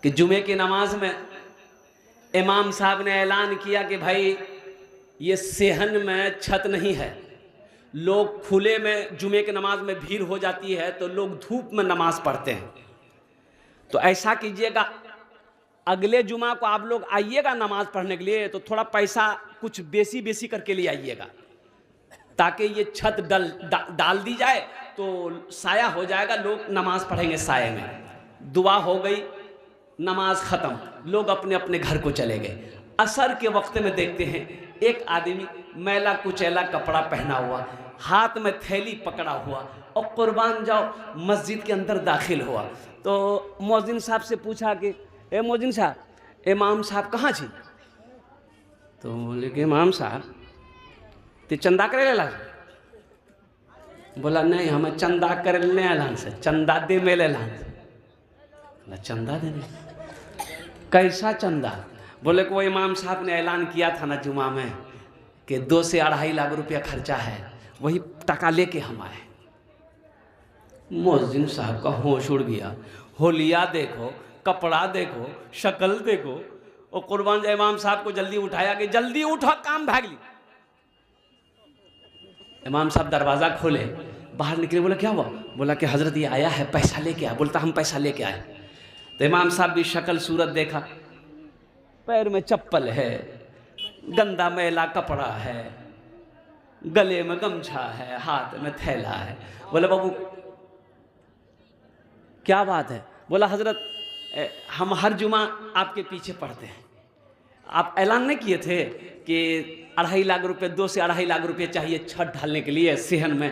कि जुमे की नमाज में इमाम साहब ने ऐलान किया कि भाई ये सेहन में छत नहीं है, लोग खुले में जुमे की नमाज में भीड़ हो जाती है तो लोग धूप में नमाज पढ़ते हैं। तो ऐसा कीजिएगा, अगले जुमा को आप लोग आइएगा नमाज पढ़ने के लिए तो थोड़ा पैसा कुछ बेसी करके ले आइएगा, ताकि ये छत डाल दी जाए तो साया हो जाएगा, लोग नमाज पढ़ेंगे साये में। दुआ हो गई, नमाज ख़त्म, लोग अपने अपने घर को चले गए। असर के वक्त में देखते हैं एक आदमी मैला कुचैला कपड़ा पहना हुआ, हाथ में थैली पकड़ा हुआ और कुर्बान जाओ मस्जिद के अंदर दाखिल हुआ। तो मौज़िन साहब से पूछा कि ए मौज़िन साहब, इमाम साहब कहाँ छी? तो बोले कि इमाम साहब ते चंदा करे ला। बोला नहीं, हमें चंदा करे ले ऐलान से, चंदा दे मेले ऐलान से। बोला चंदा देने? कैसा चंदा? बोले कि वो इमाम साहब ने ऐलान किया था ना जुमा में कि 2 से 2.5 लाख रुपया खर्चा है, वही टका लेके हम आए। मौज़िन साहब का होश उड़ गया। होलिया देखो, कपड़ा देखो, शक्ल देखो, और कुर्बान इमाम साहब को जल्दी उठाया कि जल्दी उठो, काम भाग ली। इमाम साहब दरवाज़ा खोले, बाहर निकले। बोला क्या हुआ? बोला कि हज़रत ये आया है, पैसा लेके आया। बोलता हम पैसा लेके आए। तो इमाम साहब भी शक्ल सूरत देखा, पैर में चप्पल है, गंदा मैला कपड़ा है, गले में गमछा है, हाथ में थैला है। बोला बाबू क्या बात है? बोला हज़रत हम हर जुमा आपके पीछे पढ़ते हैं, आप ऐलान नहीं किए थे कि 2.5 लाख रुपये, 2 से 2.5 लाख रुपये चाहिए छत ढालने के लिए सेहन में,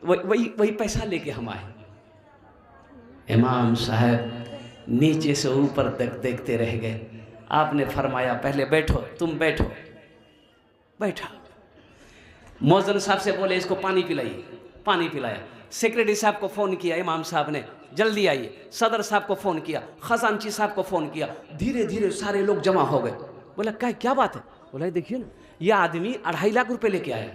वही पैसा लेके हम आए। इमाम साहब नीचे से ऊपर तक देखते रह गए। आपने फरमाया पहले बैठो, तुम बैठो। बैठा। मौज़िन साहब से बोले इसको पानी पिलाइए, पानी पिलाया। सेक्रेटरी साहब को फ़ोन किया इमाम साहब ने, जल्दी आइए। सदर साहब को फ़ोन किया, खजांची साहब को फ़ोन किया। धीरे धीरे सारे लोग जमा हो गए। बोला क्या बात है? बोला देखिए ना, ये आदमी 2.5 लाख रुपए लेके आया।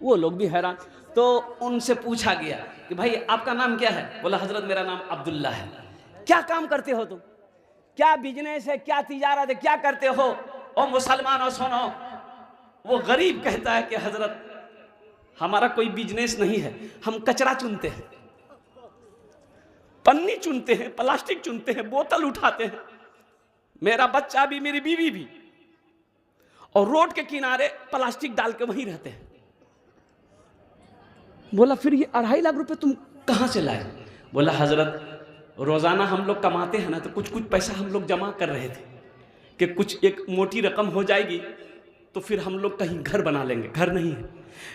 वो लोग भी हैरान। तो उनसे पूछा गया कि भाई आपका नाम क्या है? बोला हज़रत मेरा नाम अब्दुल्ला है। क्या काम करते हो तुम? क्या बिजनेस है, क्या तिजारत है, क्या करते हो? ओ मुसलमानों सुनो, वो गरीब कहता है कि हज़रत हमारा कोई बिजनेस नहीं है, हम कचरा चुनते हैं, पन्नी चुनते हैं, प्लास्टिक चुनते हैं, बोतल उठाते हैं, मेरा बच्चा भी मेरी बीवी भी, और रोड के किनारे प्लास्टिक डाल के वहीं रहते हैं। बोला फिर ये 2.5 लाख रुपए तुम कहाँ से लाए? बोला हज़रत रोज़ाना हम लोग कमाते हैं ना, तो कुछ पैसा हम लोग जमा कर रहे थे कि कुछ एक मोटी रकम हो जाएगी तो फिर हम लोग कहीं घर बना लेंगे। घर नहीं है,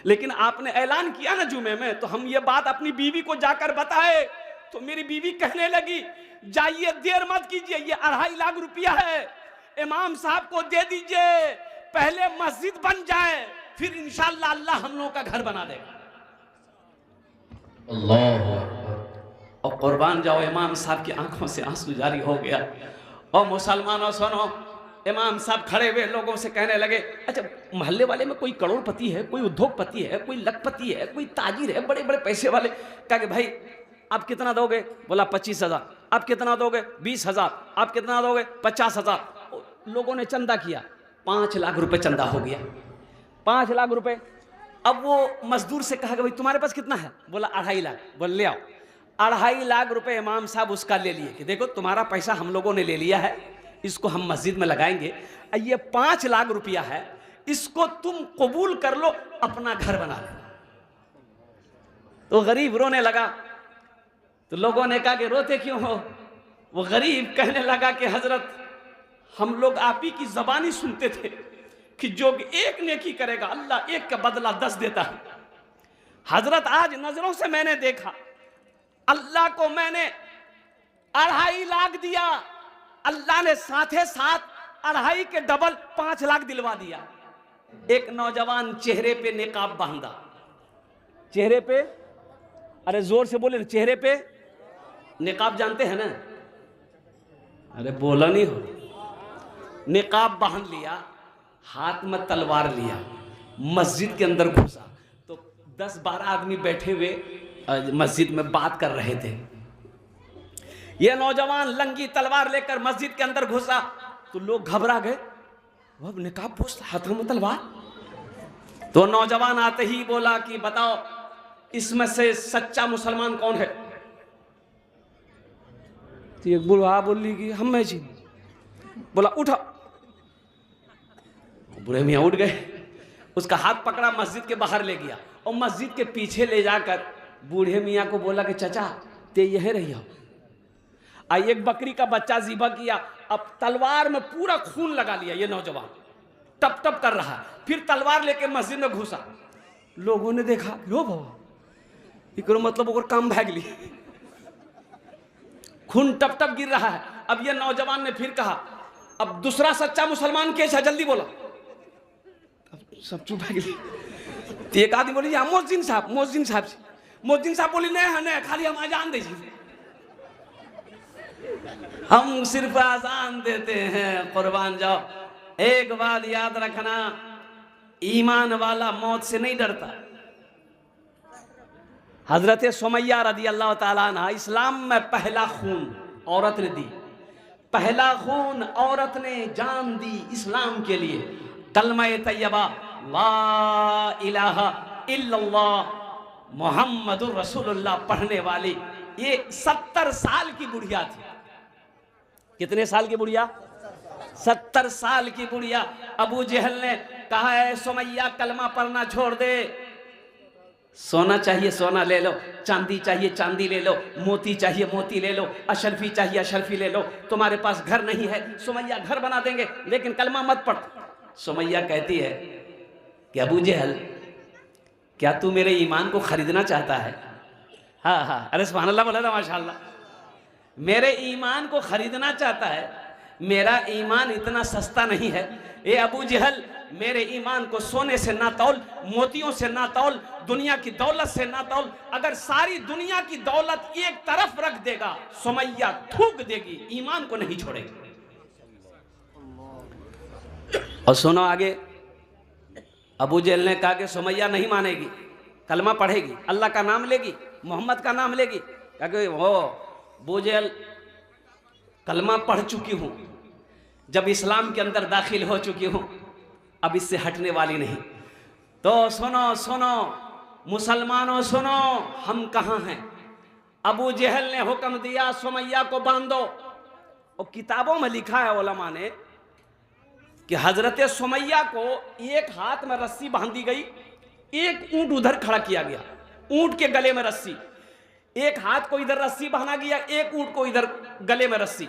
लेकिन आपने ऐलान किया ना जुमे में, तो हम ये बात अपनी बीवी को जाकर बताए। तो मेरी बीवी कहने लगी जाइए, देर मत कीजिए, ये 2.5 लाख रुपया है, इमाम साहब को दे दीजिए, पहले मस्जिद बन जाए, फिर इंशाअल्लाह अल्लाह हम लोगों का घर बना देगा। अल्लाह। और कुर्बान जाओ इमाम साहब की आंखों से आंसू जारी हो गया। और मुसलमानों सुनो, इमाम साहब खड़े हुए लोगों से कहने लगे अच्छा मोहल्ले वाले में कोई करोड़पति है, कोई उद्योगपति है, कोई लखपति है, कोई ताजिर है, बड़े बड़े पैसे वाले? कहा कि भाई आप कितना दोगे? बोला 25,000। आप कितना दोगे? 20,000। आप कितना दोगे? 50,000। लोगों ने चंदा किया, 5 लाख रुपए चंदा हो गया। 5 लाख रुपए। अब वो मजदूर से कहा कि भाई तुम्हारे पास कितना है? बोला 2.5 लाख। बोल ले आओ। 2.5 लाख रुपए इमाम साहब उसका ले लिए कि देखो तुम्हारा पैसा हम लोगों ने ले लिया है, इसको हम मस्जिद में लगाएंगे, ये 5 लाख रुपया है, इसको तुम कबूल कर लो, अपना घर बना लो। तो गरीब रोने लगा। तो लोगों ने कहा कि रोते क्यों हो? वो गरीब कहने लगा कि हजरत हम लोग आप ही की ज़बानी सुनते थे कि जो एक नेकी करेगा अल्लाह एक का बदला 10 देता है। हजरत आज नजरों से मैंने देखा, अल्लाह को मैंने 2.5 लाख दिया, अल्लाह ने साथे साथ 2.5 के डबल 5 लाख दिलवा दिया। एक नौजवान चेहरे पे निकाब बांधा, चेहरे पे, अरे जोर से बोले, चेहरे पे निकाब जानते हैं ना? अरे बोला नहीं हो। निकाब बांध लिया, हाथ में तलवार लिया, मस्जिद के अंदर घुसा तो 10-12 आदमी बैठे हुए मस्जिद में बात कर रहे थे। ये नौजवान लंगी तलवार लेकर मस्जिद के अंदर घुसा तो लोग घबरा गए, वह निकाब पोस्ट हाथों में तलवार। तो नौजवान आते ही बोला कि बताओ इसमें से सच्चा मुसलमान कौन है। तो एक बुढ़ा बोली कि हम मैं जी। बोला उठा। बुढ़े मियाँ उठ गए, उसका हाथ पकड़ा, मस्जिद के बाहर ले गया और मस्जिद के पीछे ले जाकर बूढ़े मियाँ को बोला कि चाचा ते यहीं रही हो। एक बकरी का बच्चा ज़िबा किया, अब तलवार में पूरा खून लगा लिया। ये नौजवान टप टप कर रहा है, फिर तलवार लेके मस्जिद में घुसा। लोगों ने देखा, लो बाबा इकरो मतलब ओकर काम भाग ली, खून टप टप गिर रहा है। अब ये नौजवान ने फिर कहा अब दूसरा सच्चा मुसलमान कैसा, जल्दी बोला। अब सब चुप भाग ली। तो एक आदमी बोली मोहसिन साहब, मोहसिन साहब से। मोहसिन साहब बोली नहीं है नहीं, खाली हम अजान दीजिए, हम सिर्फ आजान देते हैं, कुर्बान जाओ। एक बात याद रखना, ईमान वाला मौत से नहीं डरता। हजरत सुमैया रदी अल्लाह ताला अन्हा, इस्लाम में पहला खून औरत ने दी, पहला खून औरत ने जान दी इस्लाम के लिए। कलमा तैयबा ला इलाहा इल्लल्लाह मोहम्मदुर रसूलुल्लाह पढ़ने वाली ये 70 साल की बुढ़िया थी। कितने साल की बुढ़िया? 70 साल की बुढ़िया। अबू जहल ने कहा है सुमैया कलमा पढ़ना छोड़ दे, सोना चाहिए सोना ले लो, चांदी चाहिए चांदी ले लो, मोती चाहिए मोती ले लो, अशरफी चाहिए अशरफी ले लो, तुम्हारे पास घर नहीं है सुमैया घर बना देंगे लेकिन कलमा मत पढ़। सुमैया कहती है कि अबू जहल क्या तू मेरे ईमान को खरीदना चाहता है? हाँ हाँ, अरे सुभान अल्लाह बोला था माशाअल्लाह। मेरे ईमान को खरीदना चाहता है? मेरा ईमान इतना सस्ता नहीं है। ए अबू जहल, मेरे ईमान को सोने से ना तौल, मोतियों से ना तौल, दुनिया की दौलत से ना तौल। अगर सारी दुनिया की दौलत एक तरफ रख देगा सुमैया थूक देगी, ईमान को नहीं छोड़ेगी। और सुनो आगे, अबू जहल ने कहा कि सुमैया नहीं मानेगी, कलमा पढ़ेगी, अल्लाह का नाम लेगी, मोहम्मद का नाम लेगी। कहा कि वो अबू जहल कलमा पढ़ चुकी हूँ, जब इस्लाम के अंदर दाखिल हो चुकी हूँ, अब इससे हटने वाली नहीं। तो सुनो सुनो मुसलमानों सुनो, हम कहाँ हैं? अबू जहल ने हुक्म दिया सुमैया को बांधो। और किताबों में लिखा है उलमा ने कि हजरत सुमैया को एक हाथ में रस्सी बांधी गई, एक ऊंट उधर खड़ा किया गया, ऊंट के गले में रस्सी, एक हाथ को इधर रस्सी बांधा गया, एक ऊंट को इधर गले में रस्सी,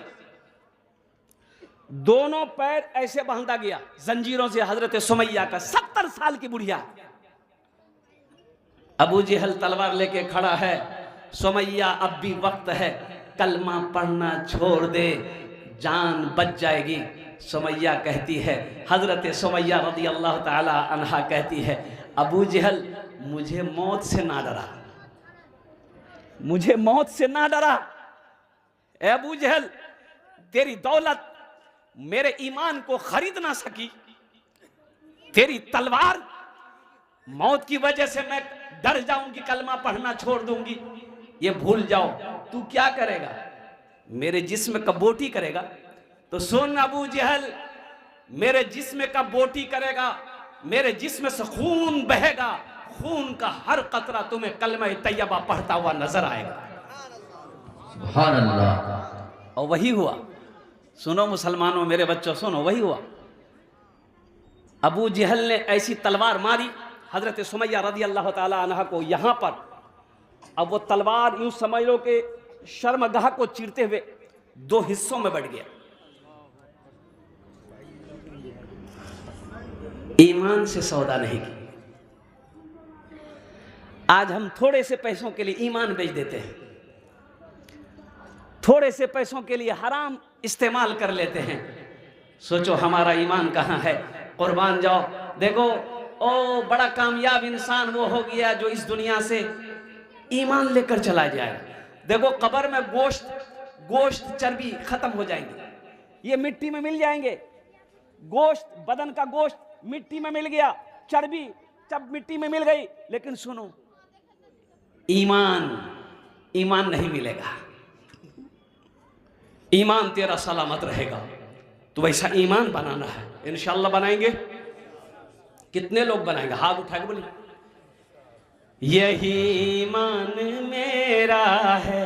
दोनों पैर ऐसे बांधा गया जंजीरों से हजरत सुमैया का। 70 साल की बुढ़िया। अबू जहल तलवार लेके खड़ा है, सुमैया अब भी वक्त है, कलमा पढ़ना छोड़ दे, जान बच जाएगी। सुमैया कहती है, हजरत सुमैया रज़ी अल्लाह ताला अन्हा कहती है, अबू जहल मुझे मौत से ना डरा, मुझे मौत से ना डरा। ए अबू जहल, तेरी दौलत मेरे ईमान को खरीद ना सकी, तेरी तलवार मौत की वजह से मैं डर जाऊंगी, कलमा पढ़ना छोड़ दूंगी, ये भूल जाओ। तू क्या करेगा? मेरे जिस्म का बोटी करेगा। तो सुन अबू जहल, मेरे जिस्म का बोटी करेगा, मेरे जिस्म से खून बहेगा, खून का हर कतरा तुम्हें कलमा तैयबा पढ़ता हुआ नजर आएगा। सुभान अल्लाह। और वही हुआ। सुनो मुसलमानों, मेरे बच्चों सुनो, वही हुआ। अबू जहल ने ऐसी तलवार मारी हजरत सुमैया रज़ी अल्लाह ताला अन्हा को यहां पर। अब वो तलवार यूं समझ लो कि शर्मगाह को चीरते हुए 2 हिस्सों में बढ़ गया। ईमान से सौदा नहीं की। आज हम थोड़े से पैसों के लिए ईमान बेच देते हैं, थोड़े से पैसों के लिए हराम इस्तेमाल कर लेते हैं। सोचो हमारा ईमान कहाँ है? कुर्बान जाओ। देखो ओ बड़ा कामयाब इंसान वो हो गया जो इस दुनिया से ईमान लेकर चला जाए। देखो कब्र में गोश्त चर्बी खत्म हो जाएंगे, ये मिट्टी में मिल जाएंगे। गोश्त, बदन का गोश्त मिट्टी में मिल गया, चर्बी सब मिट्टी में मिल गई, लेकिन सुनो ईमान नहीं मिलेगा। ईमान तेरा सलामत रहेगा। तो वैसा ईमान बनाना है, इंशाअल्लाह बनाएंगे। कितने लोग बनाएंगे? हाथ उठा के बोलिए, यही ईमान मेरा है,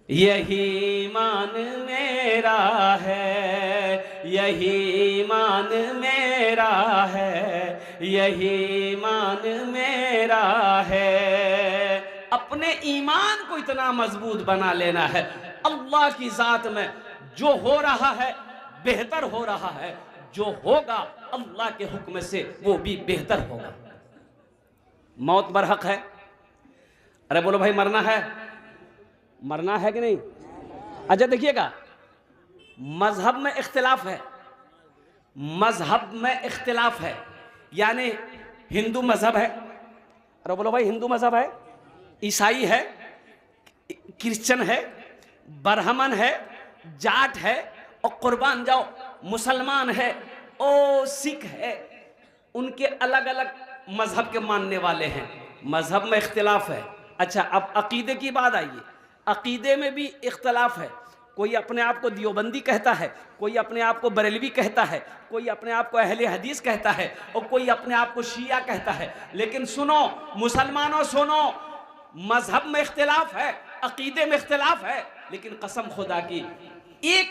यही ईमान मेरा है, यही ईमान मेरा है, यही ईमान मेरा है। अपने ईमान को इतना मजबूत बना लेना है, अल्लाह की जात में जो हो रहा है बेहतर हो रहा है, जो होगा अल्लाह के हुक्म से वो भी बेहतर होगा। मौत बरहक है। अरे बोलो भाई, मरना है, मरना है कि नहीं? अच्छा देखिएगा, मजहब में इख्तिलाफ है, मजहब में इख्तिलाफ है, यानी हिंदू मजहब है। अरे बोलो भाई, हिंदू मजहब है, ईसाई है, क्रिश्चियन है, ब्राह्मण है, जाट है, और कुर्बान जाओ मुसलमान है, ओ सिख है। उनके अलग अलग मजहब के मानने वाले हैं, मजहब में इख्तिलाफ है। अच्छा, अब अकीदे की बात आइए, अकीदे में भी इख्तिलाफ है। कोई अपने आप को दियोबंदी कहता है, कोई अपने आप को बरेलवी कहता है, कोई अपने आप को अहले हदीस कहता है, और कोई अपने आप को शिया कहता है। लेकिन सुनो मुसलमानों, सुनो, मजहब में इख्तिलाफ है, अकीदे में इख्तिलाफ है, लेकिन कसम खुदा की एक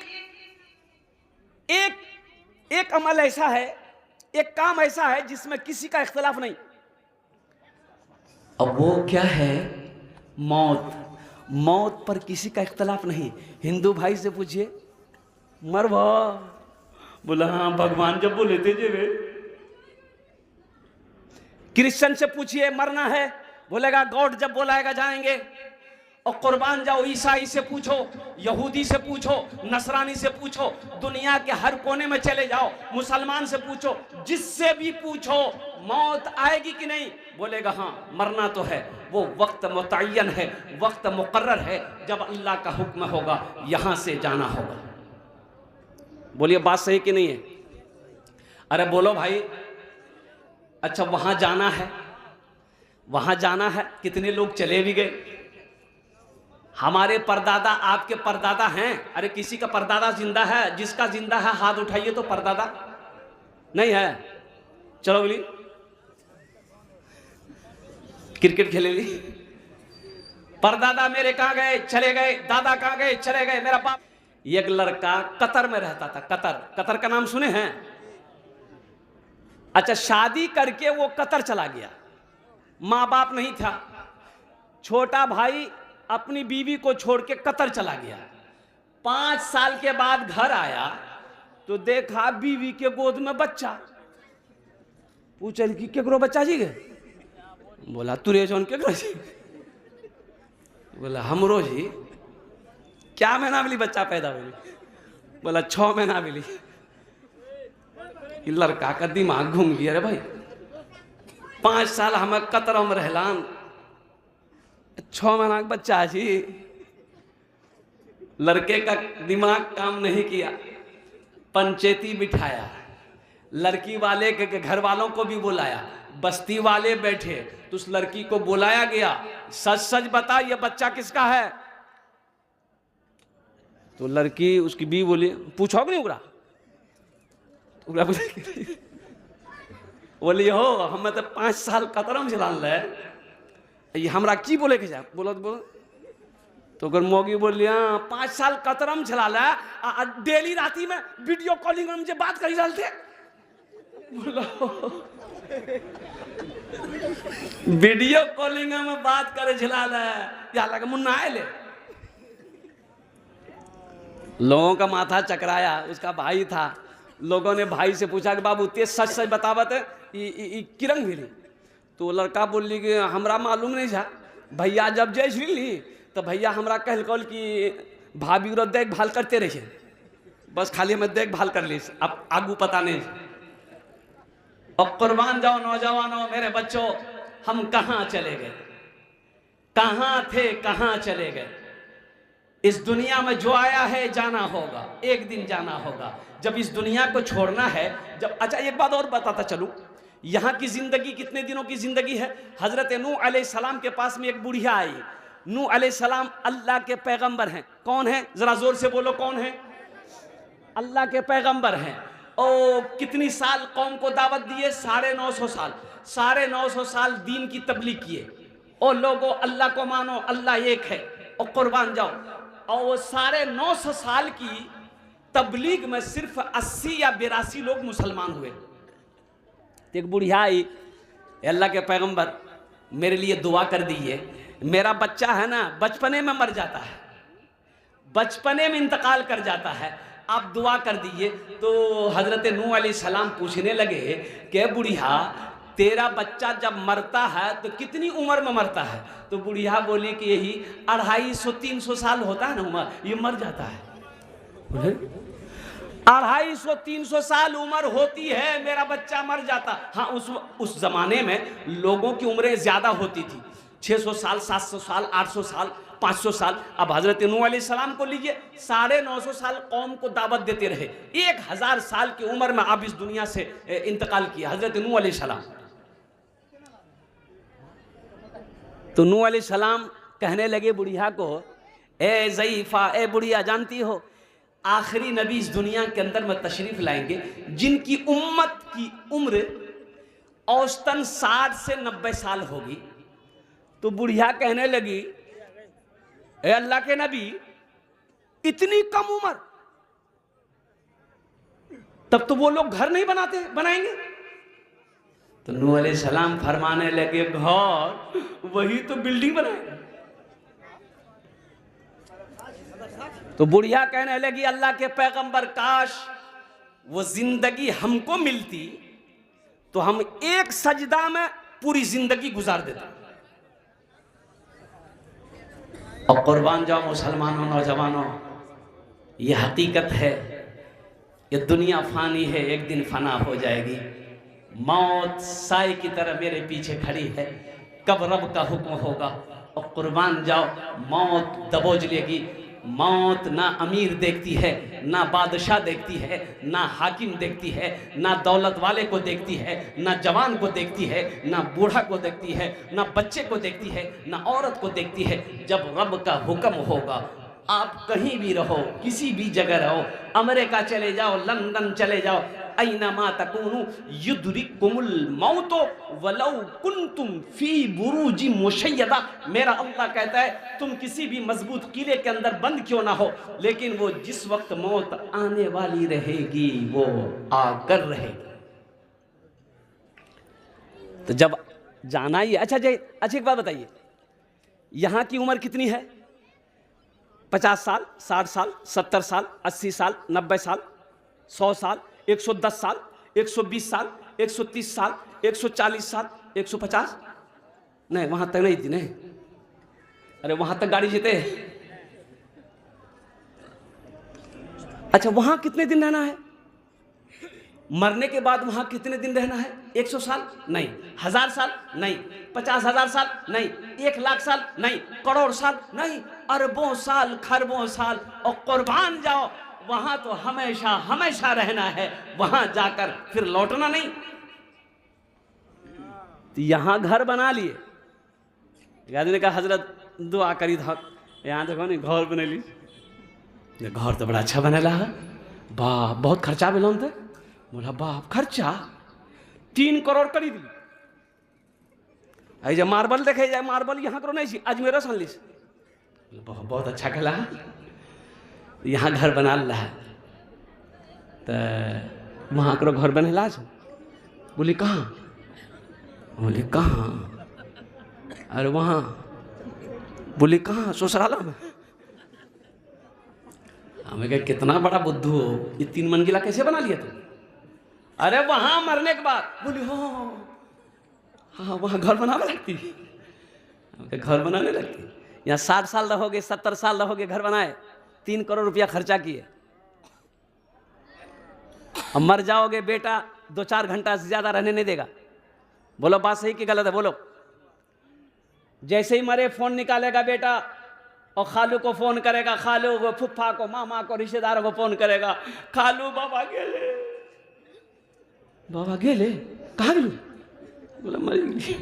एक एक अमल ऐसा है, एक काम ऐसा है जिसमें किसी का इख्तिलाफ नहीं। अब वो क्या है? मौत। मौत पर किसी का इख्तिलाफ नहीं। हिंदू भाई से पूछिए, मरवा, बोला हाँ भगवान जब बोले थे जे वे। क्रिश्चियन से पूछिए मरना है, बोलेगा गॉड जब बोलाएगा जाएंगे। और कुर्बान जाओ, ईसाई से पूछो, यहूदी से पूछो, नसरानी से पूछो, दुनिया के हर कोने में चले जाओ, मुसलमान से पूछो, जिससे भी पूछो मौत आएगी कि नहीं, बोलेगा हाँ मरना तो है। वो वक्त मुतय्यन है, वक्त मुकर्रर है, जब अल्लाह का हुक्म होगा यहां से जाना होगा। बोलिए बात सही कि नहीं है? अरे बोलो भाई। अच्छा, वहां जाना है, वहां जाना है, कितने लोग चले भी गए? हमारे परदादा, आपके परदादा हैं? अरे किसी का परदादा जिंदा है? जिसका जिंदा है हाथ उठाइए तो परदादा नहीं है। चलो बोली, क्रिकेट खेले ली। परदादा मेरे कहां गए? चले गए। दादा कहां गए? चले गए। मेरा बाप, एक लड़का कतर में रहता था। कतर, कतर का नाम सुने हैं? अच्छा, शादी करके वो कतर चला गया, माँ बाप नहीं था। छोटा भाई अपनी बीवी को छोड़ के कतर चला गया। 5 साल के बाद घर आया तो देखा बीवी के गोद में बच्चा। पूछल कि केकरो बच्चा जी गए? बोला तुरे जौन केकरो जी? बोला हमरो जी। क्या महीना मिली बच्चा पैदा हुई? बोला 6 महीना मिली। लड़का का दिमाग घूम गया रे भाई। 5 साल हमें कतर में रहलान, 6 महीना का बच्चा जी। लड़के का दिमाग काम नहीं किया, पंचायती बिठाया, लड़की वाले के घर वालों को भी बुलाया, बस्ती वाले बैठे तो उस लड़की को बुलाया गया, सच सच बता ये बच्चा किसका है? तो लड़की, उसकी बीवी बोली पूछो नहीं उगरा। बोली हो हम तो 5 साल कतरम चलान ले, ये हमरा की बोले के जा? बोलो तो अगर मोगी बोल लिया 5 साल कतरम चला ला, डेली राती में वीडियो कॉलिंग में मुझे बात करी डालते। बोलो वीडियो कॉलिंग में बात करे चला ला, या लगा मुन्ना आए ले। लोगों का माथा चकराया। उसका भाई था, लोगों ने भाई से पूछा कि बाबू ते सच सच बतावत किरंग मिली? तो लड़का बोल ली कि हमरा मालूम नहीं था भैया। जब जय ली तो भैया हमरा कहल कि भाभी और देखभाल करते रहे, बस खाली हमें देखभाल कर ली, अब आगू पता नहीं। और कुर्बान जाओ नौजवानों, मेरे बच्चों, हम कहाँ चले गए? कहाँ थे, कहाँ चले गए? इस दुनिया में जो आया है जाना होगा, एक दिन जाना होगा। जब इस दुनिया को छोड़ना है, जब, अच्छा एक बात और बताता चलूं, यहाँ की जिंदगी कितने दिनों की जिंदगी है? हजरत नूह अलैहिस्सलाम के पास में एक बुढ़िया आई, नूह अलैहिस्सलाम अल्लाह के पैगंबर हैं। कौन है, जरा जोर से बोलो, कौन है? अल्लाह के पैगंबर हैं। ओ कितनी साल कौम को दावत दिए? 950 साल। 950 साल दीन की तबलीग किए। ओ लोगों, अल्लाह को मानो, अल्लाह एक है, और कुर्बान जाओ। और वो 950 साल की तबलीग में सिर्फ 80 या 82 लोग मुसलमान हुए। एक बुढ़िया आई, अल्लाह के पैगंबर मेरे लिए दुआ कर दीजिए, मेरा बच्चा है ना बचपने में मर जाता है, बचपने में इंतकाल कर जाता है, आप दुआ कर दीजिए। तो हजरत नूह अलैहिस्सलाम पूछने लगे कि बुढ़िया तेरा बच्चा जब मरता है तो कितनी उम्र में मरता है? तो बुढ़िया बोली कि यही 250-300 साल होता है ना उम्र, ये मर जाता है। 250-300 साल उम्र होती है, मेरा बच्चा मर जाता। हाँ, उस जमाने में लोगों की उम्रें ज्यादा होती थी, 600 साल, 700 साल, 800 साल, 500 साल। अब हजरत नूह अलैहिस्सलाम को लीजिए, 950 साल कौम को दावत देते रहे, 1000 साल की उम्र में आप इस दुनिया से इंतकाल किया हजरत नूह अलैहिस्सलाम। तो नूह अलैहिस्सलाम कहने लगे बुढ़िया को, ए ज़ईफ़ा, ए बुढ़िया, जानती हो आखिरी नबी इस दुनिया के अंदर में तशरीफ लाएंगे जिनकी उम्मत की उम्र औसतन 60 से 90 साल होगी। तो बुढ़िया कहने लगी, ए अल्लाह के नबी, इतनी कम उम्र, तब तो वो लोग घर नहीं बनाएंगे। तो नूह अलैहिस्सलाम फरमाने लगे, घर वही तो बिल्डिंग बनाएंगे। तो बुढ़िया कहने लगी, अल्लाह के पैगंबर, काश वो जिंदगी हमको मिलती तो हम एक सजदा में पूरी जिंदगी गुजार देते। और कुर्बान जाओ मुसलमानों, नौजवानों, ये हकीकत है, ये दुनिया फानी है, एक दिन फना हो जाएगी। मौत साए की तरह मेरे पीछे खड़ी है, कब रब का हुक्म होगा। और कुर्बान जाओ, मौत दबोच लेगी। मौत ना अमीर देखती है, ना बादशाह देखती है, ना हाकिम देखती है, ना दौलत वाले को देखती है, ना जवान को देखती है, ना बूढ़ा को देखती है, ना बच्चे को देखती है, ना औरत को देखती है। जब रब का हुक्म होगा, आप कहीं भी रहो, किसी भी जगह रहो, अमेरिका चले जाओ, लंदन चले जाओ, ऐनमा तकूनु युद्रिकुमुल मौतो वलौ कुंतुम फी बुरूजी मुशय्यदा। मेरा अल्लाह कहता है, तुम किसी भी मजबूत किले के अंदर बंद क्यों ना हो, लेकिन वो जिस वक्त मौत आने वाली रहेगी वो आकर रहेगी। तो जब जाना ही, अच्छा एक बात बताइए, यहां की उम्र कितनी है? 50 साल, 60 साल, 70 साल, 80 साल, 90 साल, 100 साल, 110 साल, 120 साल, 130 साल, 140 साल, 150? नहीं, वहां तक नहीं थी। नहीं, अरे वहां तक गाड़ी जीते। अच्छा, वहां कितने दिन रहना है? मरने के बाद वहां कितने दिन रहना है? 100 साल नहीं, 1000 साल नहीं, 50,000 साल नहीं, 1,00,000 साल नहीं, करोड़ साल नहीं, अरबों साल, खरबों साल। और कुर्बान जाओ, वहां तो हमेशा हमेशा रहना है, वहां जाकर फिर लौटना नहीं। तो यहां घर बना लिए। आदमी ने कहा, हजरत दुआ करी था, यहाँ देखो नहीं घर बने ली। घर तो बड़ा अच्छा बनेला है, वाह, बहुत खर्चा बिलोन थे। बोला, बाप, खर्चा 3 करोड़ खरीद ली। जब मार्बल देखे जाए, मार्बल यहाँ करो नहीं, अजमेर सन बहुत अच्छा खेला है, यहाँ घर बना ला है। तो वहाँ करो घर बनेला। बोली कहाँ? बोले कहाँ? अरे वहाँ। बोली कहाँ? ससुराला में। हमें कहा, कितना बड़ा बुद्धू हो, ये 3 मंजिला कैसे बना लिया तुम? अरे वहां मरने के बाद। बोली हाँ, वहां घर बनाने लगती, घर बनाने लगती। यहाँ 60 साल रहोगे, 70 साल रहोगे, घर बनाए, 3 करोड़ रुपया खर्चा किए। अब मर जाओगे, बेटा 2-4 घंटा से ज्यादा रहने नहीं देगा। बोलो बात सही कि गलत है? बोलो। जैसे ही मरे फोन निकालेगा बेटा, और खालू को फोन करेगा, खालू को, फुफ्फा को, मामा को, रिश्तेदारों को फोन करेगा, खालू बाबा गेले, बाबा गेले, कहाँ गेलू? बोला मर गई।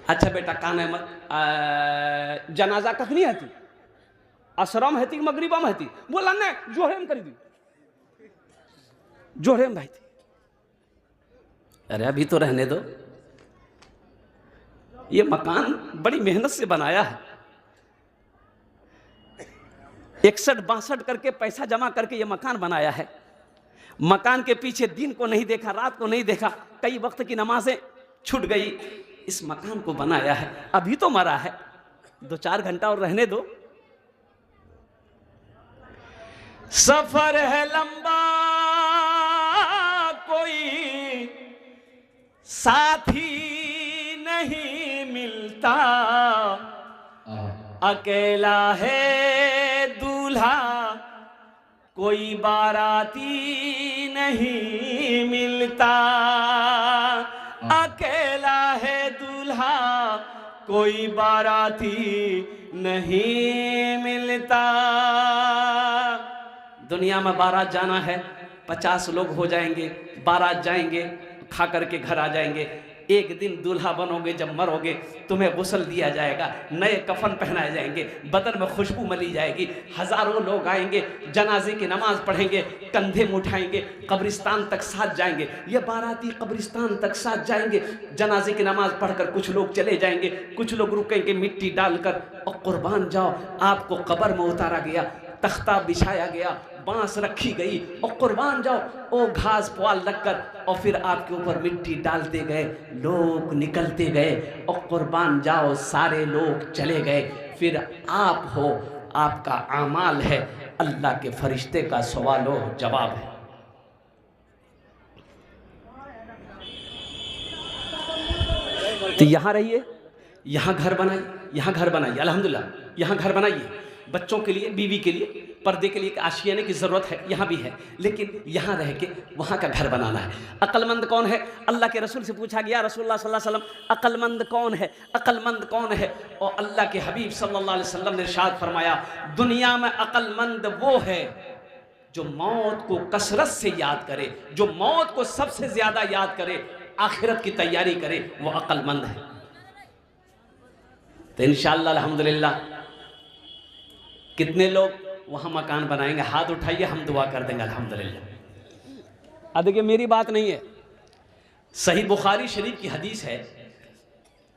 अच्छा बेटा कान है मत, जनाजा कखनी है थी, असरम है थी मगरिबम है थी? बोला नहीं जोहरे में कर दी, जोहरे में भाई थी। अरे अभी तो रहने दो, ये मकान बड़ी मेहनत से बनाया है, 61-62 करके पैसा जमा करके ये मकान बनाया है। मकान के पीछे दिन को नहीं देखा, रात को नहीं देखा, कई वक्त की नमाजें छूट गई, इस मकान को बनाया है। अभी तो मरा है, 2-4 घंटा और रहने दो। सफर है लंबा, कोई साथी नहीं मिलता, अकेला है दूल्हा कोई बाराती नहीं मिलता, अकेला है दूल्हा कोई बाराती नहीं मिलता। दुनिया में बारात जाना है, 50 लोग हो जाएंगे, बारात जाएंगे, खा करके घर आ जाएंगे। एक दिन दूल्हा बनोगे, जब मरोगे तुम्हें गुस्ल दिया जाएगा, नए कफन पहनाए जाएंगे, बदन में खुशबू मली जाएगी, हजारों लोग आएंगे, जनाजे की नमाज पढ़ेंगे, कंधे में उठाएंगे, कब्रिस्तान तक साथ जाएंगे। ये बाराती कब्रिस्तान तक साथ जाएंगे, जनाजे की नमाज पढ़कर कुछ लोग चले जाएंगे, कुछ लोग रुकेंगे मिट्टी डालकर। और कुर्बान जाओ, आपको कब्र में उतारा गया, तख्ता बिछाया गया, बांस रखी गई, और कुर्बान जाओ ओ घास पुआल रखकर, और फिर आपके ऊपर मिट्टी डालते गए, लोग निकलते गए, और कुर्बान जाओ सारे लोग चले गए। फिर आप हो, आपका आमाल है, अल्लाह के फरिश्ते का सवालो जवाब है। तो यहां रहिए, यहां घर बनाइए, यहां घर बनाइए, अल्हम्दुलिल्लाह यहां घर बनाइए, बच्चों के लिए, बीवी के लिए, पर्दे के लिए, आशियाने की ज़रूरत है, यहाँ भी है, लेकिन यहाँ रह के वहाँ का घर बनाना है। अक्लमंद कौन है? अल्लाह के रसूल से पूछा गया, रसूलुल्लाह सल्लल्लाहु अलैहि वसल्लम अक्लमंद कौन है, अक्लमंद कौन है? और अल्लाह के हबीब सल्लल्लाहु अलैहि वसल्लम ने इरशाद फरमाया, दुनिया में अक्लमंद वो है जो मौत को कसरत से याद करे, जो मौत को सबसे ज़्यादा याद करे, आखिरत की तैयारी करे, वो अक्लमंद है। तो इंशाअल्लाह अल्हम्दुलिल्लाह कितने लोग वहाँ मकान बनाएंगे? हाथ उठाइए, हम दुआ कर देंगे अल्हम्दुलिल्लाह। अब देखिए मेरी बात नहीं है, सही बुखारी शरीफ की हदीस है,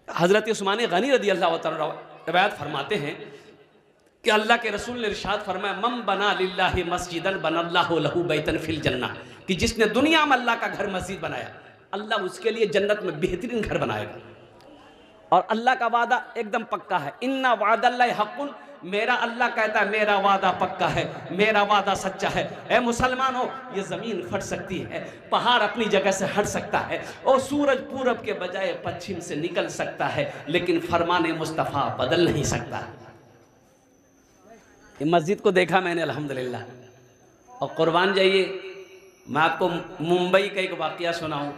हज़रत उस्मान गनी रज़ी अल्लाह तआला रिवायत फरमाते हैं कि अल्लाह के रसूल ने इरशाद फरमाया, मम बना लिल्लाहि मस्जिदन बनल्लाहु लहू बैतन फिल जन्नह, कि जिसने दुनिया में अल्लाह का घर मस्जिद बनाया, अल्लाह उसके लिए जन्नत में बेहतरीन घर बनाएगा। और अल्लाह का वादा एकदम पक्का है, इन्ना वादल्लाहि हक़्क़ुन, मेरा अल्लाह कहता है मेरा वादा पक्का है, मेरा वादा सच्चा है। ऐ मुसलमानों, ये ज़मीन फट सकती है, पहाड़ अपनी जगह से हट सकता है, और सूरज पूरब के बजाय पश्चिम से निकल सकता है, लेकिन फरमाने मुस्तफ़ा बदल नहीं सकता। ये मस्जिद को देखा मैंने अल्हम्दुलिल्लाह। और कुर्बान जाइए, मैं आपको मुंबई का एक वाक़या सुनाऊं।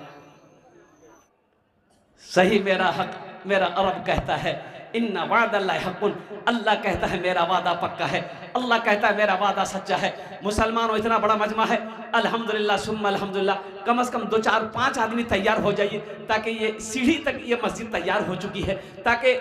सही मेरा हक, मेरा अरब कहता है इन्ना वादल्लाहि हक़्क़ुन, अल्लाह कहता है मेरा वादा पक्का है, अल्लाह कहता है मेरा वादा सच्चा है। मुसलमानों, इतना बड़ा मजमा है, अल्हम्दुलिल्लाह सुम्मा अल्हम्दुलिल्लाह, कम से कम 2 4 5 आदमी तैयार हो जाइए, ताकि ये सीढ़ी तक ये मस्जिद तैयार हो चुकी है, ताकि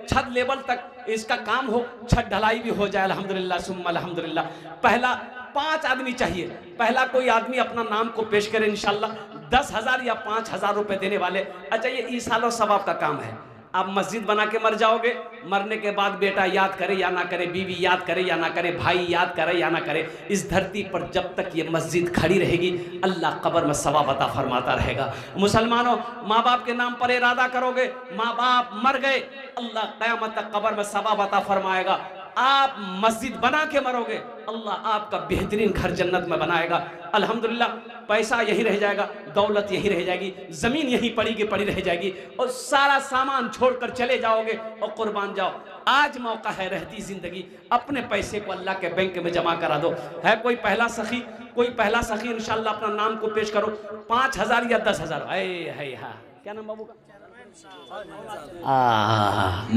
छत लेवल तक इसका काम हो, छत ढलाई भी हो जाए। अल्हम्दुलिल्लाह सुम्मा अल्हम्दुलिल्लाह। पहला 5 आदमी चाहिए, पहला कोई आदमी अपना नाम को पेश करे, इंशाल्लाह 10,000 या 5,000 रुपये देने वाले। अच्छा, ये ईसाल और सवाब का काम है। आप मस्जिद बना के मर जाओगे, मरने के बाद बेटा याद करे या ना करे, बीवी याद करे या ना करे, भाई याद करे या ना करे, इस धरती पर जब तक ये मस्जिद खड़ी रहेगी, अल्लाह कब्र में सवाब अता फरमाता रहेगा। मुसलमानों, माँ बाप के नाम पर इरादा करोगे, माँ बाप मर गए, अल्लाह क़यामत तक कब्र में सवाब अता फरमाएगा। आप मस्जिद बना के मरोगे, अल्लाह आपका बेहतरीन घर जन्नत में बनाएगा। अल्हम्दुलिल्लाह, पैसा यही रह जाएगा, दौलत यही रह जाएगी, ज़मीन यहीं पड़ी की पड़ी रह जाएगी, और सारा सामान छोड़कर चले जाओगे। और कुर्बान जाओ, आज मौका है, रहती ज़िंदगी, अपने पैसे को अल्लाह के बैंक में जमा करा दो। है कोई पहला सखी, कोई पहला सखी, इंशाल्लाह अपना नाम को पेश करो, 5,000 या 10,000। है हाँ, क्या नाम बाबू का?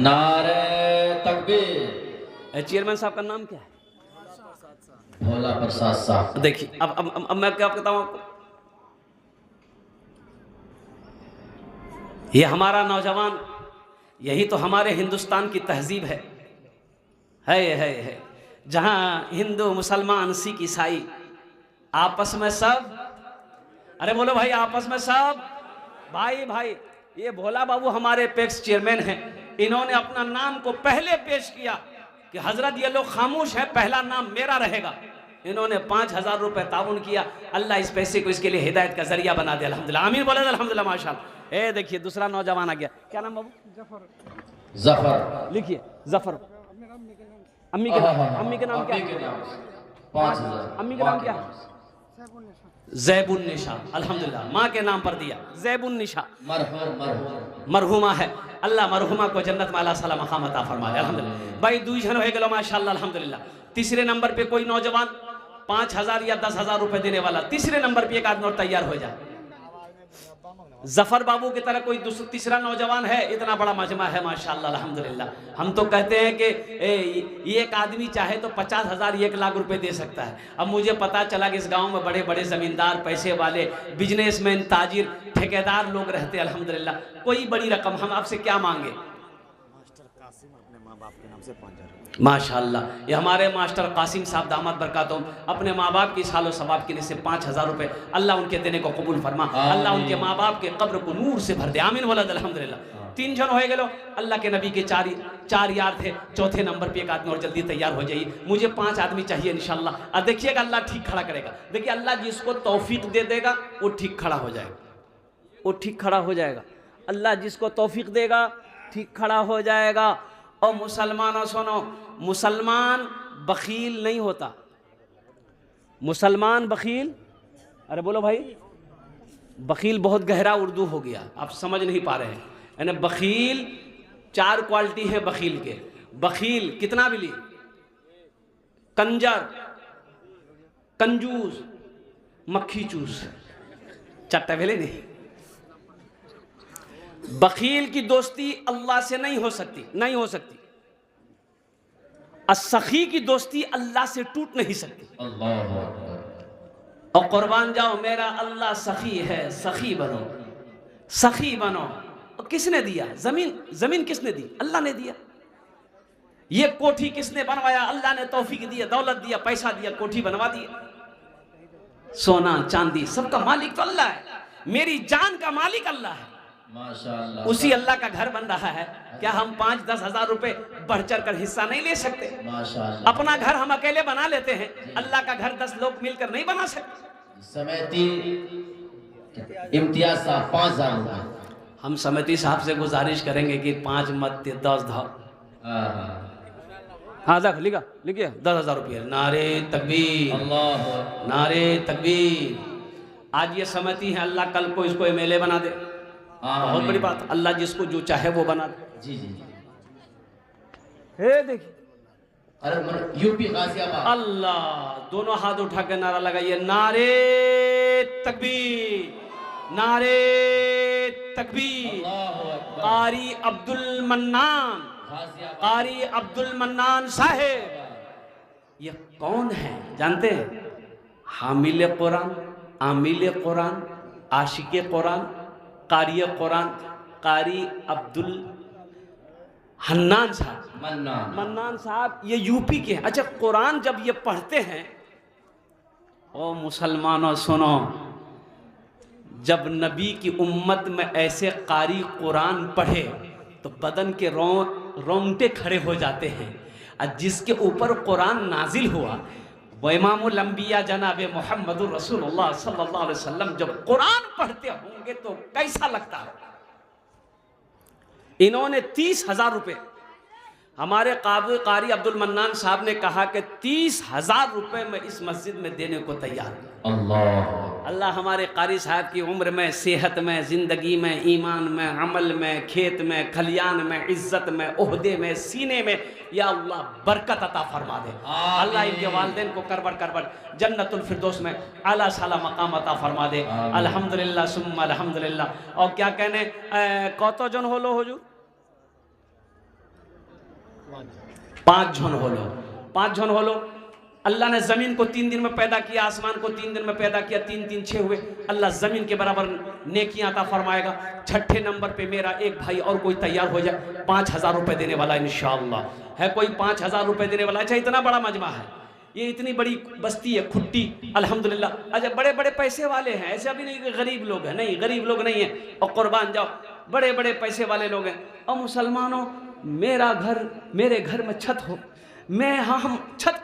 नारे तकबीर। चेयरमैन साहब का नाम क्या है? भोला प्रसाद साहब। देखिए, अब मैं क्या बताऊं आपको, ये हमारा नौजवान, यही तो हमारे हिंदुस्तान की तहजीब है। जहाँ हिंदू मुसलमान सिख ईसाई आपस में सब, अरे बोलो भाई, आपस में सब भाई भाई। ये भोला बाबू हमारे पेक्स चेयरमैन हैं, इन्होंने अपना नाम को पहले पेश किया कि हजरत ये लोग खामोश है, पहला नाम मेरा रहेगा। इन्होंने 5000 रुपए ताउन किया। अल्लाह इस पैसे को इसके लिए हिदायत का जरिया बना दे। अल्हम्दुलिल्लाह, आमीन बोले अल्हम्दुलिल्लाह, माशाअल्लाह। ए देखिए दूसरा नौजवान आ गया, क्या नाम बाबू? जफर। लिखिए जफर। अम्मी के नाम, अम्मी के नाम क्या? 5000। अम्मी का नाम क्या? ज़ैबुन्निसा। अल्हम्दुलिल्लाह, माँ के नाम पर दिया ज़ैबुन्निसा, मरहुमा है। अल्लाह मरहुमा को जन्नत में अल्लाह सला मकाम अता फरमा दे। अल्हम्दुलिल्लाह भाई, 2 जन हो गए माशाअल्लाह अल्हम्दुलिल्लाह। तीसरे नंबर पे कोई नौजवान 5000 या 10,000 रुपए देने वाला, तीसरे नंबर पे एक आदमी और तैयार हो जाए। जफर बाबू की तरह कोई तीसरा नौजवान है? इतना बड़ा मजमा है माशाअल्लाह अल्हम्दुलिल्लाह। हम तो कहते हैं कि एक आदमी चाहे तो 50,000 1 लाख रुपए दे सकता है। अब मुझे पता चला कि इस गांव में बड़े बड़े जमींदार, पैसे वाले, बिजनेसमैन, ताजिर, ठेकेदार लोग रहते हैं अल्हम्दुलिल्लाह। कोई बड़ी रकम हम आपसे क्या मांगे? माशाअल्लाह, ये हमारे मास्टर कासिम साहब दामद बरकातुम अपने माँ बाप की सालो सवाब के लिए से 5000 रुपए अल्लाह उनके देने को कबूल फरमा। अल्लाह उनके माँ बाप के कब्र को नूर से भर दे। आमीन वलद अल्हम्दुलिल्लाह। 3 जन हो गए। अल्लाह के नबी के 4 यार थे, चौथे नंबर पे एक आदमी और जल्दी तैयार हो जाइए। मुझे 5 आदमी चाहिए इंशाअल्लाह। और देखिएगा अल्लाह ठीक खड़ा करेगा। देखिए अल्लाह जिसको तौफीक दे देगा वो ठीक खड़ा हो जाएगा, वो ठीक खड़ा हो जाएगा। अल्लाह जिसको तौफीक देगा ठीक खड़ा हो जाएगा। और मुसलमानों सुनो, मुसलमान बखील नहीं होता। मुसलमान बखील, अरे बोलो भाई, बखील बहुत गहरा उर्दू हो गया, आप समझ नहीं पा रहे हैं। यानी बखील 4 क्वालिटी है बखील के। बखील कितना बिली, कंजर, कंजूस, मक्खी चूस, चट्टा भेले नहीं। बखील की दोस्ती अल्लाह से नहीं हो सकती, नहीं हो सकती। असखी की दोस्ती अल्लाह से टूट नहीं सकती। और कुर्बान जाओ, मेरा अल्लाह सखी है, सखी बनो, सखी बनो। और किसने दिया? जमीन किसने दी? अल्लाह ने दिया। ये कोठी किसने बनवाया? अल्लाह ने तौफीक दिया, दौलत दिया, पैसा दिया, कोठी बनवा दिया। सोना चांदी सबका मालिक तो अल्लाह है। मेरी जान का मालिक अल्लाह है माशाअल्लाह। उसी अल्लाह का घर बन रहा है। क्या हम 5-10 हजार रुपए बढ़ चढ़ कर हिस्सा नहीं ले सकते? माशाअल्लाह। अपना घर हम अकेले बना लेते हैं, अल्लाह का घर 10 लोग मिलकर नहीं बना सकते। समिति इम्तियाज साहब 5000 रुपए। हम समिति साहब से गुजारिश करेंगे कि 5 मत 10 धाव। हाँ देख लिखा, लिखिए 10,000 रुपये। नारे तकबीर, अल्लाह, नारे तकबीर। आज ये समिति है, अल्लाह कल को इसको एमएलए बना दे, बहुत बड़ी बात। अल्लाह जिसको जो चाहे वो बना दे। जी जी। हे देखिए, अरे यूपी गाजियाबाद। अल्लाह, दोनों हाथ उठा के नारा लगाइए, नारे तकबीर, नारे तकबीर। कारी अब्दुल मन्नान, कारी अब्दुल मन्नान साहेब, ये कौन है जानते हैं? हामिल कुरान, आमिल कुरान, आशिक कुरान, कारी कुरान, कारी अब्दुल हन्नान साहब, मन्नान साहब, ये यूपी के हैं। अच्छा, कुरान जब ये पढ़ते हैं, ओ मुसलमानों सुनो, जब नबी की उम्मत में ऐसे कारी कुरान पढ़े तो बदन के रोंगटे खड़े हो जाते हैं। और जिसके ऊपर कुरान नाजिल हुआ वो इमामुल अंबिया जनाब मोहम्मदुर रसूलुल्लाह सल्लल्लाहु अलैहि वसल्लम जब कुरान पढ़ते होंगे तो कैसा लगता है? इन्होंने 30,000 रुपए, हमारे कारी अब्दुल मन्नान साहब ने कहा कि 30,000 रुपए में इस मस्जिद में देने को तैयार हूं। अल्लाह हमारे कारी साहब की उम्र में, सेहत में, जिंदगी में, ईमान में, अमल में, खेत में, खलियान में, इज्जत में, ओहदे में, सीने में, या अल्लाह बरकत अता फरमा दे। अल्लाह इनके वालिदैन को करबड़ जन्नतुल फिरदौस में आला साला मकाम अता फरमा दे। अल्हम्दुलिल्लाह सुम्मा अल्हम्दुलिल्लाह। और क्या कहने, कत जन हलो हुजूर? 5 जन हलो, 5 जन हलो। अल्लाह ने ज़मीन को 3 दिन में पैदा किया, आसमान को 3 दिन में पैदा किया, 3 3 6 हुए। अल्लाह ज़मीन के बराबर नेकियां अता फरमाएगा। छठे नंबर पे मेरा एक भाई और कोई तैयार हो जाए, 5000 रुपये देने वाला इंशाअल्लाह। है कोई 5000 रुपये देने वाला? अच्छा, इतना बड़ा मजमा है, ये इतनी बड़ी बस्ती है खुट्टी, अल्हम्दुलिल्लाह। अच्छा, बड़े बड़े पैसे वाले हैं, ऐसा भी नहीं कि गरीब लोग हैं, नहीं, गरीब लोग नहीं हैं। और कुर्बान जाओ, बड़े बड़े पैसे वाले लोग हैं। और मुसलमानों, मेरा घर, मेरे घर में छत हो, मैं, हाँ, हम छत,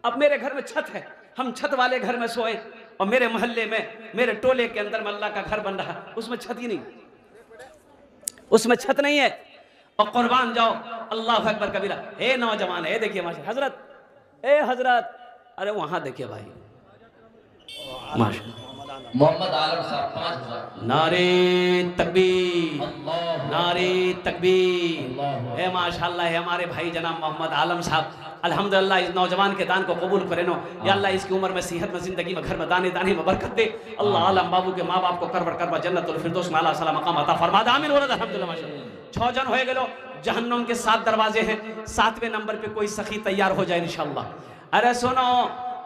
अब मेरे घर में छत है, हम छत वाले घर में सोए, और मेरे मोहल्ले में, मेरे टोले के अंदर में अल्लाह का घर बन रहा है, उसमें छत ही नहीं, उसमें छत नहीं है। और कुर्बान जाओ, अल्लाह अकबर कबीरा। हे नौजवान, हे देखिए माशा हजरत, ए हजरत, अरे वहां देखिए भाई, माशा मोहम्मद आलम साहब 5000। नारे तकबीर, अल्लाह नारे तकबीर। अल्लाह। हे माशाअल्लाह, है हमारे भाई जनाब मोहम्मद आलम साहब, अल्हम्दुलिल्लाह। इस नौजवान के दान को कबूल करे नो या अल्लाह, इसकी उम्र में, सेहत में, जिंदगी में, घर में, दाने दाने में बरकत दे अल्लाह। आलम बाबू के माँ बाप को करबर करबा जन्नतुल फिरदौस में आला सला मकाम अता फरमा दे, आमीन वरद अल्हम्दुलिल्लाह। माशाअल्लाह 6 जन होए गेलो, जहन्नम के 7 दरवाजे हैं, 7वें नंबर पे कोई सखी तैयार हो जाए इंशाअल्लाह। अरे सुनो,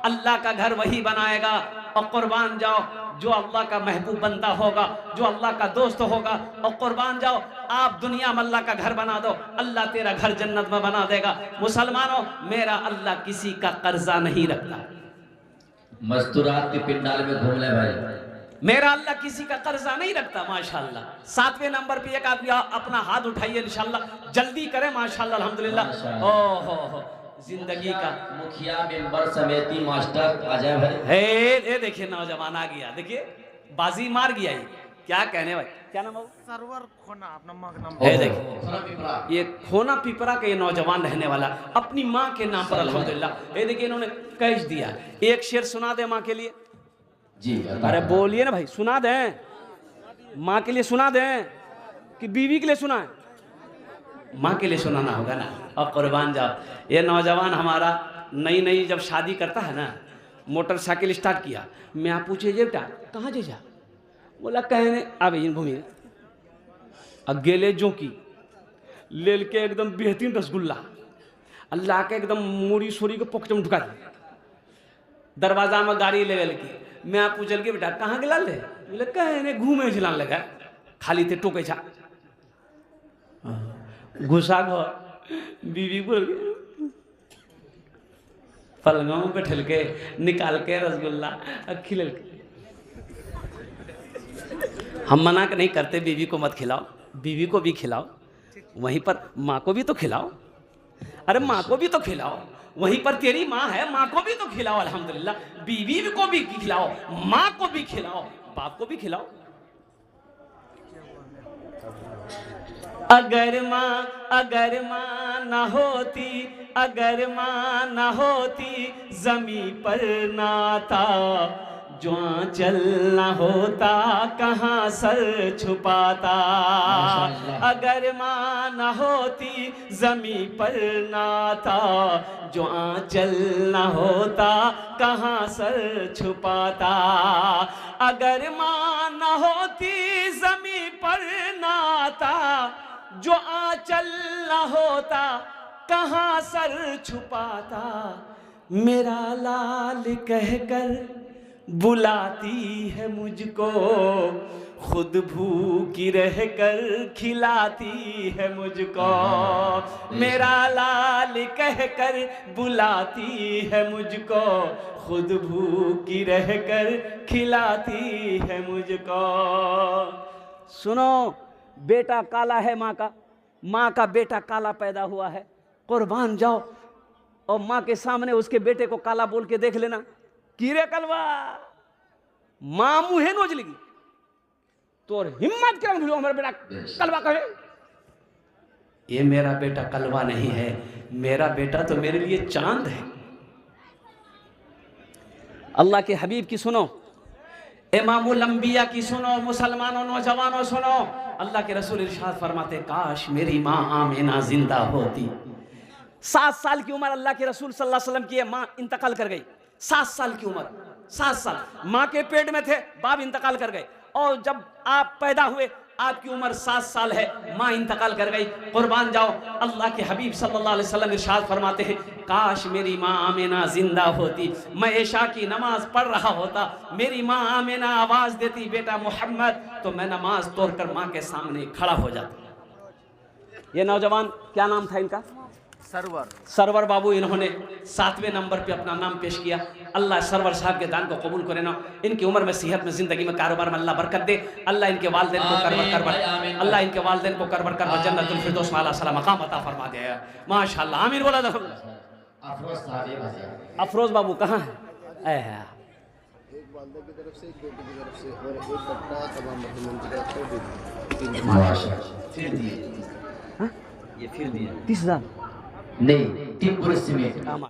अल्लाह का घर वही बनाएगा। और कुर्बान जाओ, जो अल्लाह का महबूब बंदा होगा, जो अल्लाह का दोस्त होगा, और कुर्बान जाओ, आप दुनिया में अल्लाह का घर बना दो, अल्लाह तेरा घर जन्नत में बना देगा। मुसलमानों, मेरा अल्लाह किसी का कर्जा नहीं रखता। मस्तूरात के पिंडाल में घूम ले भाई, मेरा अल्लाह किसी का कर्जा नहीं रखता माशाअल्लाह। 7वें नंबर पे एक आदमी अपना हाथ उठाइए इंशाअल्लाह, जल्दी करें माशाअल्लाह, अल्हम्दुलिल्लाह। ओ हो, जिंदगी का मुखिया मेंबर समिति मास्टर आ जाए भाई। हे देखिए नौजवान आ गया, देखिए बाजी मार गया। ये क्या कहने भाई, क्या नाम है? सर्वर खोना अपना नाम। हे देखिए, ये खोना पिपरा का ये नौजवान रहने वाला, अपनी माँ के नाम पर अल्हम्दुलिल्लाह। ये देखिए, इन्होंने कैश दिया। एक शेर सुना दे माँ के लिए जी। अरे बोलिए ना भाई, सुना दें, माँ के लिए सुना दें कि बीवी के लिए सुना है? माँ के लिए सुनाना होगा ना। और कुर्बान जाओ, ये नौजवान हमारा नई नई जब शादी करता है ना, मोटरसाइकिल स्टार्ट किया, मैं आप पूछे जे बेटा कहाँ जे जा, बोला कहने आ भैया घूमिए, अकेले जो की ले के एकदम बेहतरीन रसगुल्ला अल्लाह के एकदम मूड़ी सोरी के पॉकेट में ढुका दिया, दरवाजा में गाड़ी ले की। मैं आप पूछल के बेटा कहाँ गिला ले, बोले कहने घूमे झिलान लगा, खाली थे टोके छा घुसा घर, बीवी बोल पलंगों पे ठल के निकाल के रसगुल्ला खिलल के। हम मना नहीं करते, बीवी को मत खिलाओ, बीवी को भी खिलाओ, वहीं पर माँ को भी तो खिलाओ। अरे माँ को भी तो खिलाओ, वहीं पर तेरी माँ है, माँ को भी तो खिलाओ अल्हम्दुलिल्लाह। बीवी को भी खिलाओ, माँ को भी खिलाओ, बाप को भी खिलाओ। अगर माँ ना होती, अगर माँ ना होती, जमी पर नाता, जो आंचल ना होता, कहाँ सर छुपाता। अगर माँ ना होती, जमी पर नाता, जो आंचल ना होता, कहाँ सर छुपाता। अगर माँ ना होती, जमी पर नाता, जो आंचल ना होता, कहाँ सर छुपाता। मेरा लाल कहकर बुलाती है मुझको, खुद भूखी रहकर खिलाती है मुझको। मेरा लाल कहकर बुलाती है मुझको, खुद भूखी रहकर खिलाती है मुझको। सुनो, बेटा काला है माँ का बेटा काला पैदा हुआ है, कुर्बान जाओ, और माँ के सामने उसके बेटे को काला बोल के देख लेना, कीरे कलवा माँ मुँहे नोच लेगी, तो और हिम्मत क्या हमारा बेटा कलवा कहे। ये मेरा बेटा कलवा नहीं है, मेरा बेटा तो मेरे लिए चांद है। अल्लाह के हबीब की सुनो, इमामुल अंबिया की सुनो, मुसलमानों नौजवानों सुनो। अल्लाह के रसूल इरशाद फरमाते, काश मेरी माँ आमिना जिंदा होती। 7 साल की उम्र अल्लाह के रसूल सल्लल्लाहु अलैहि वसल्लम की माँ इंतकाल कर गई। 7 साल की उम्र, 7 साल माँ के पेट में थे, बाप इंतकाल कर गए। और जब आप पैदा हुए, आपकी उम्र 7 साल है, माँ इंतकाल कर गई, कुर्बान जाओ। अल्लाह के हबीब सल्लल्लाहु अलैहि वसल्लम इरशाद फरमाते हैं, काश मेरी माँ आमिना जिंदा होती, मैं इशा की नमाज पढ़ रहा होता, मेरी माँ आमिना आवाज देती बेटा मोहम्मद, तो मैं नमाज तोड़कर माँ के सामने खड़ा हो जाता। ये नौजवान, क्या नाम था इनका? सरवर। सरवर बाबू, इन्होंने 7वें नंबर पे अपना नाम पेश किया। अल्लाह सरवर साहब के दान को कबूल करे ना, इनकी उम्र में, सेहत में, जिंदगी में, कारोबार में अल्लाह बरकत दे। अल्लाह इनके वालिदैन को अल्लाह इनके वालिदैन को करबर जन्नतुल फिरदौस वाला सलाम मकाम अता फरमा दे माशाअल्लाह, आमीन बोला दो। अफरोज साहब ये बताइए। अफरोज बाबू कहाँ है? एक वालदा की तरफ से, एक बेटी की तरफ से, और एक कट्टा तमाम मुसलमान माशाअल्लाह। फिर दिए, ये फिर दिए 30,000 नहीं, 3 पुरुष में